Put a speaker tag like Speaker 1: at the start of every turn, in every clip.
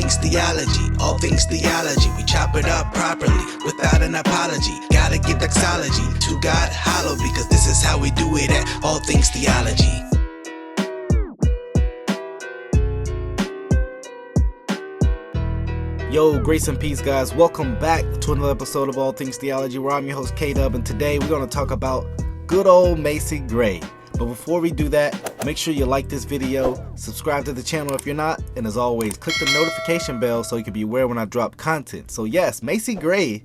Speaker 1: things theology, all things theology. We chop it up properly without an apology. Gotta give doxology to God hollow, because this is how we do it at All Things Theology.
Speaker 2: Yo, grace and peace, guys. Welcome back to another episode of All Things Theology, where I'm your host, Kdub, and today we're going to talk about good old Macy Gray. But before we do that, make sure you like this video, subscribe to the channel if you're not, and as always, click the notification bell so you can be aware when I drop content. So yes, Macy Gray,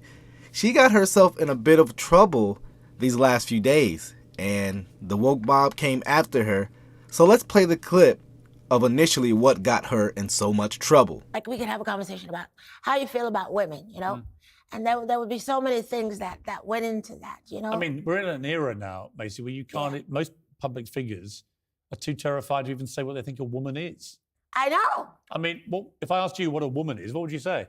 Speaker 2: she got herself in a bit of trouble these last few days, and the woke mob came after her. So let's play the clip of initially what got her in so much trouble.
Speaker 3: Like, we could have a conversation about how you feel about women, you know? And there would be so many things that went into that, you know?
Speaker 4: I mean, we're in an era now, Macy, where you can't, most public figures are too terrified to even say what they think a woman is.
Speaker 3: I know.
Speaker 4: I mean, well, if I asked you what a woman is, what would you say?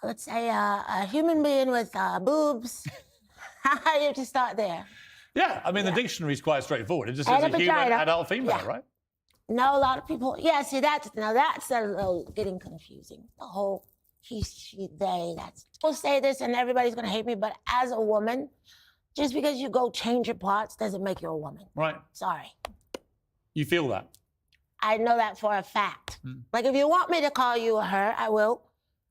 Speaker 3: Let's say a human being with boobs. You have to start there.
Speaker 4: Yeah, I mean, the dictionary is quite straightforward. It just
Speaker 3: And
Speaker 4: says
Speaker 3: a
Speaker 4: a human,
Speaker 3: vagina.
Speaker 4: adult, female,
Speaker 3: Yeah.
Speaker 4: right?
Speaker 3: No, a lot of people, see, that's a little getting confusing. The whole he, she, they, we'll say this and everybody's gonna hate me, but as a woman, just because you go change your parts doesn't make you a woman.
Speaker 4: Right.
Speaker 3: Sorry.
Speaker 4: You feel that?
Speaker 3: I know that for a fact. Like, if you want me to call you a her, I will,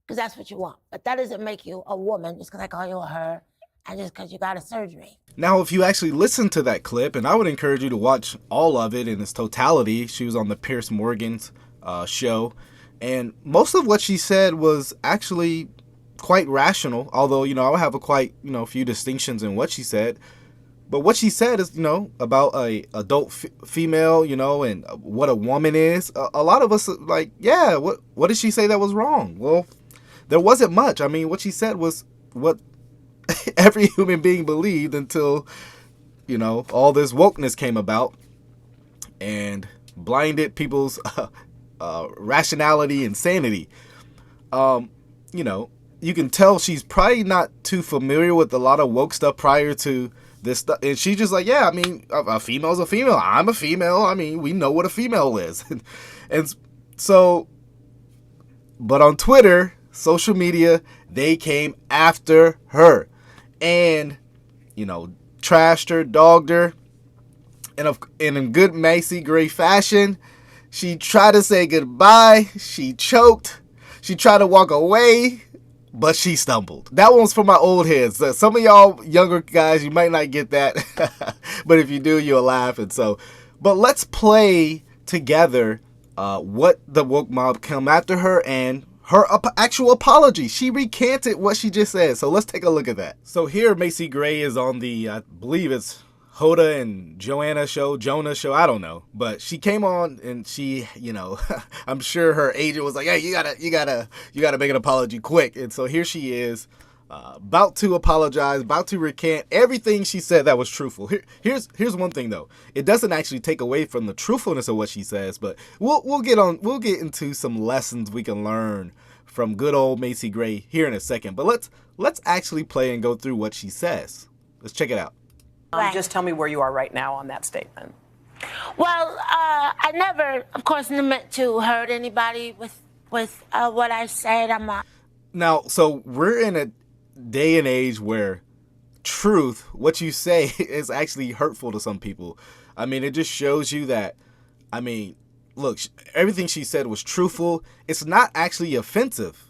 Speaker 3: because that's what you want. But that doesn't make you a woman just because I call you a her and just because you got a surgery.
Speaker 2: Now, if you actually listen to that clip, and I would encourage you to watch all of it in its totality. She was on the Piers Morgan's show, and most of what she said was actually quite rational, although, I would have a few distinctions in what she said. But what she said is, about a adult female, and what a woman is. A lot of us are like, yeah, what did she say that was wrong? Well, there wasn't much. I mean, what she said was what every human being believed until, all this wokeness came about and blinded people's rationality and sanity. You can tell she's probably not too familiar with a lot of woke stuff prior to this stuff. And she's just like, yeah, I mean, a female's a female. I'm a female. I mean, we know what a female is. And so, but on Twitter, social media, they came after her and, trashed her, dogged her. And in good Macy Gray fashion, she tried to say goodbye. She choked. She tried to walk away, but she stumbled. That one's for my old heads. Some of y'all younger guys, you might not get that. But if you do, you'll laugh. But let's play together what the woke mob come after her and her actual apology. She recanted what she just said. So let's take a look at that. So here Macy Gray is on the, I believe it's Hoda and Jonah show, I don't know. But she came on and she, I'm sure her agent was like, hey, you gotta make an apology quick. And so here she is, about to apologize, about to recant everything she said that was truthful. Here's one thing though. It doesn't actually take away from the truthfulness of what she says, but we'll get into some lessons we can learn from good old Macy Gray here in a second. But let's actually play and go through what she says. Let's check it out.
Speaker 5: Just tell me where you are right now on that statement.
Speaker 3: Well, I never, of course, meant to hurt anybody with what I said.
Speaker 2: Now, so we're in a day and age where truth, what you say, is actually hurtful to some people. I mean, it just shows you that, look, everything she said was truthful. It's not actually offensive.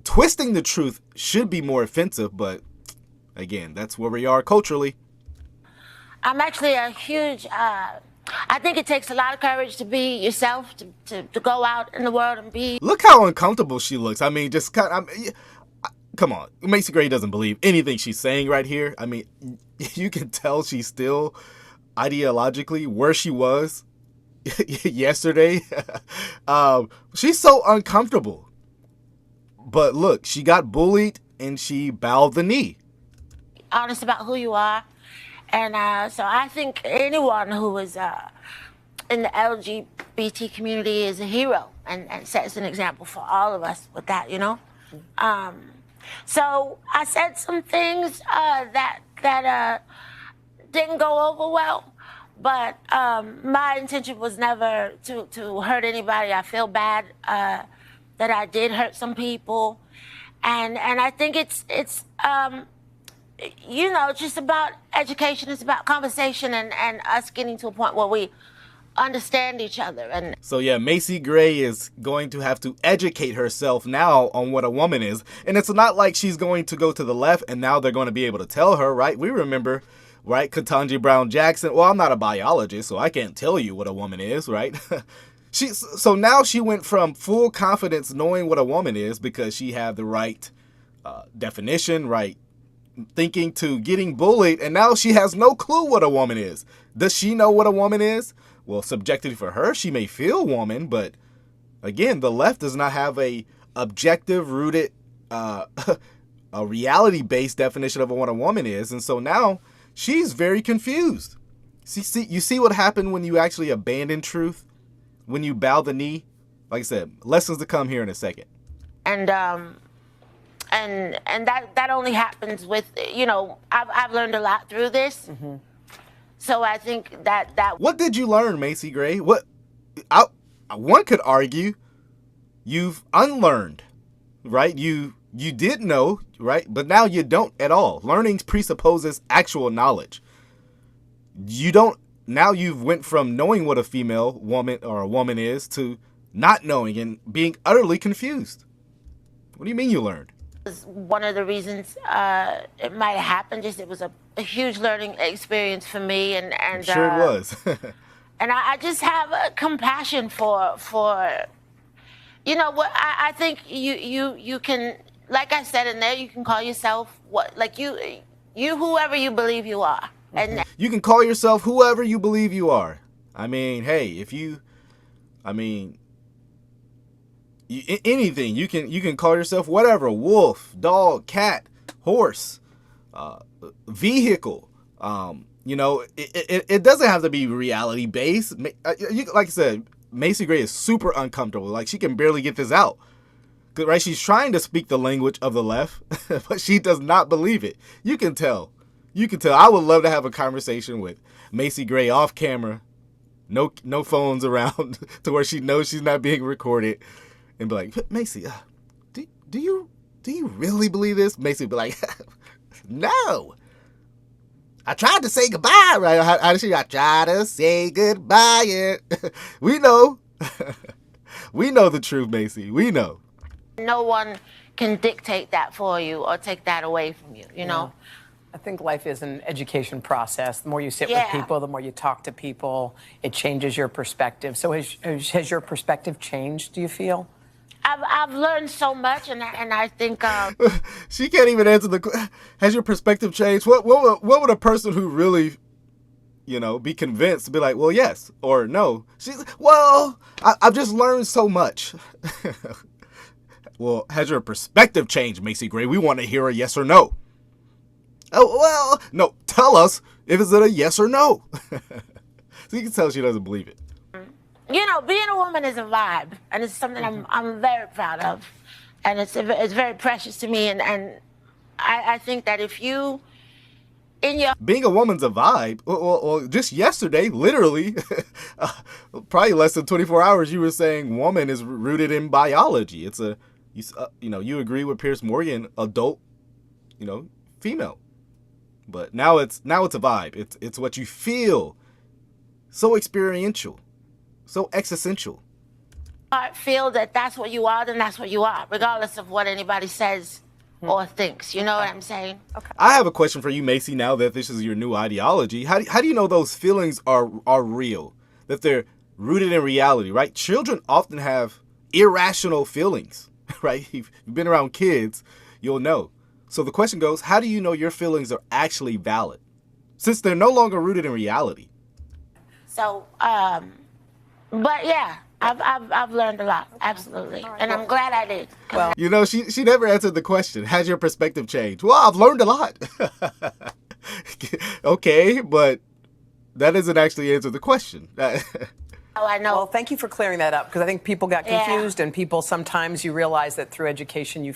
Speaker 2: Twisting the truth should be more offensive, but again, that's where we are culturally.
Speaker 3: I'm actually a huge, I think it takes a lot of courage to be yourself, to go out in the world and be.
Speaker 2: Look how uncomfortable she looks. I mean, just come on. Macy Gray doesn't believe anything she's saying right here. I mean, you can tell she's still ideologically where she was yesterday. She's so uncomfortable. But look, she got bullied and she bowed the knee.
Speaker 3: Honest about who you are. And so I think anyone who is in the LGBT community is a hero and sets an example for all of us with that, So I said some things that didn't go over well, But my intention was never to hurt anybody. I feel bad that I did hurt some people, and I think it's you know, just about education. It's about conversation and us getting to a point where we understand each other. And
Speaker 2: so yeah, Macy Gray is going to have to educate herself now on what a woman is. And it's not like she's going to go to the left and now they're going to be able to tell her, right? We remember, right, Ketanji Brown Jackson. Well, I'm not a biologist, so I can't tell you what a woman is, right? So now she went from full confidence knowing what a woman is because she had the right definition, right thinking, to getting bullied, and now she has no clue what a woman is. Does she know what a woman is? Well, subjectively for her, she may feel woman, but again, the left does not have a objective, rooted, a reality-based definition of what a woman is, and so now she's very confused. You see what happened when you actually abandon truth, when you bow the knee. Like I said, lessons to come here in a second.
Speaker 3: And that only happens with, you know, I've learned a lot through this. Mm-hmm. So I think that.
Speaker 2: What did you learn, Macy Gray? One could argue you've unlearned, right? You did know, right? But now you don't at all. Learning presupposes actual knowledge. You don't. Now you've went from knowing what a female woman or a woman is to not knowing and being utterly confused. What do you mean you learned?
Speaker 3: One of the reasons it might have happened, just it was a huge learning experience for me, and
Speaker 2: I'm sure it was.
Speaker 3: And I just have a compassion for you know what I think you can, like I said in there, you can call yourself what, like you whoever you believe you are, and
Speaker 2: you can call yourself whoever you believe you are. I mean, hey, anything, you can call yourself whatever: wolf, dog, cat, horse, vehicle. You know, it doesn't have to be reality based. Like I said, Macy Gray is super uncomfortable. Like, she can barely get this out. Right? She's trying to speak the language of the left, but she does not believe it. You can tell. I would love to have a conversation with Macy Gray off camera. No phones around to where she knows she's not being recorded. And be like, Macy, do you really believe this? Macy would be like, no. I tried to say goodbye, right? I tried to say goodbye. We know. We know the truth, Macy. We know.
Speaker 3: No one can dictate that for you or take that away from you, you know?
Speaker 5: I think life is an education process. The more you sit with people, the more you talk to people, it changes your perspective. So has your perspective changed, do you feel?
Speaker 3: I've learned so much, and I think
Speaker 2: she can't even answer the. Has your perspective changed? What would a person who really, you know, be convinced to be like, well, yes or no? I've just learned so much. Well, has your perspective changed, Macy Gray? We want to hear a yes or no. Oh, well, no. Tell us if it's a yes or no. So you can tell she doesn't believe it.
Speaker 3: You know, being a woman is a vibe, and it's something I'm very proud of, and it's very precious to me, and I think that if you, in your
Speaker 2: being a woman's a vibe. Well, just yesterday, literally, probably less than 24 hours, you were saying woman is rooted in biology. It's you agree with Pierce Morgan, adult, female, but now it's a vibe. It's what you feel, so experiential. So existential.
Speaker 3: I feel that that's what you are, then that's what you are, regardless of what anybody says or thinks. You know what I'm saying?
Speaker 5: Okay.
Speaker 2: I have a question for you, Macy, now that this is your new ideology. How do you know those feelings are real, that they're rooted in reality, right? Children often have irrational feelings, right? If you've been around kids, you'll know. So the question goes, how do you know your feelings are actually valid, since they're no longer rooted in reality?
Speaker 3: So, but yeah, I've learned a lot, absolutely, and I'm glad I did.
Speaker 2: Well, she never answered the question. Has your perspective changed? Well, I've learned a lot. Okay, but that doesn't actually answer the question.
Speaker 3: Oh, I know.
Speaker 5: Well, thank you for clearing that up, because I think people got
Speaker 3: Yeah.
Speaker 5: confused, and people sometimes you realize that through education you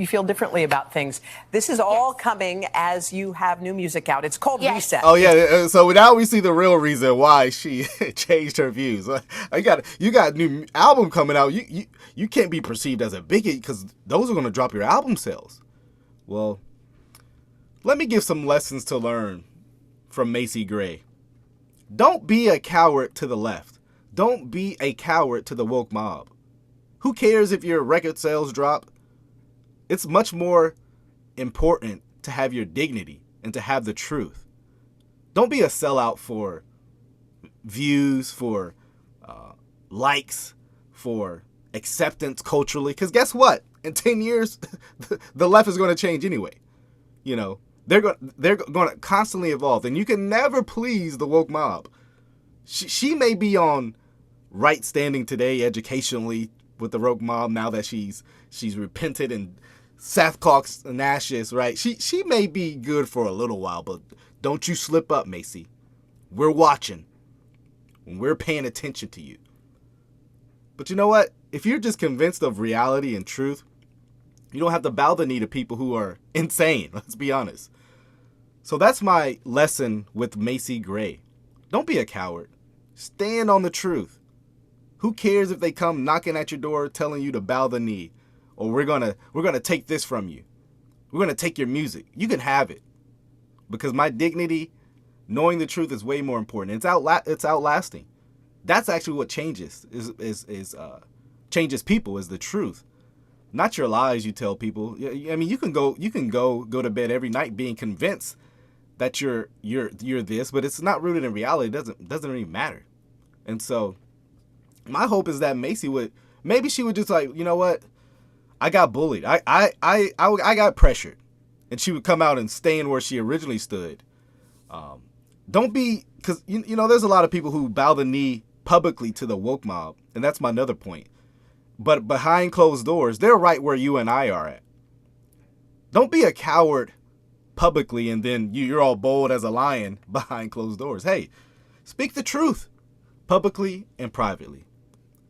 Speaker 5: feel differently about things. This is all coming as you have new music out. It's called
Speaker 3: Yes.
Speaker 5: Reset.
Speaker 2: Oh yeah, so now we see the real reason why she changed her views. You got a new album coming out. You can't be perceived as a bigot because those are going to drop your album sales. Well, let me give some lessons to learn from Macy Gray. Don't be a coward to the left. Don't be a coward to the woke mob. Who cares if your record sales drop? It's much more important to have your dignity and to have the truth. Don't be a sellout for views, for likes, for acceptance culturally. Because guess what? In 10 years, the left is going to change anyway. You know, they're going to constantly evolve, and you can never please the woke mob. She may be on right standing today educationally with the woke mob now that she's repented and sackcloth and ashes, right? She may be good for a little while, but don't you slip up, Macy. We're watching. We're paying attention to you. But you know what? If you're just convinced of reality and truth, you don't have to bow the knee to people who are insane. Let's be honest. So that's my lesson with Macy Gray. Don't be a coward. Stand on the truth. Who cares if they come knocking at your door telling you to bow the knee, or we're gonna take this from you. We're gonna take your music. You can have it, because my dignity, knowing the truth, is way more important. It's outlasting. That's actually what changes changes people, is the truth, not your lies you tell people. I mean, you can go to bed every night being convinced that you're this, but it's not rooted in reality. It doesn't really matter. And so my hope is that Macy would just like, you know what? I got bullied. I got pressured. And she would come out and stand where she originally stood. Don't be, because you know there's a lot of people who bow the knee publicly to the woke mob, and that's my another point. But behind closed doors, they're right where you and I are at. Don't be a coward publicly and then you're all bold as a lion behind closed doors. Hey, speak the truth publicly and privately.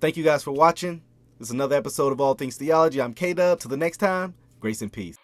Speaker 2: Thank you guys for watching. This is another episode of All Things Theology. I'm Kdubtru. Till the next time, grace and peace.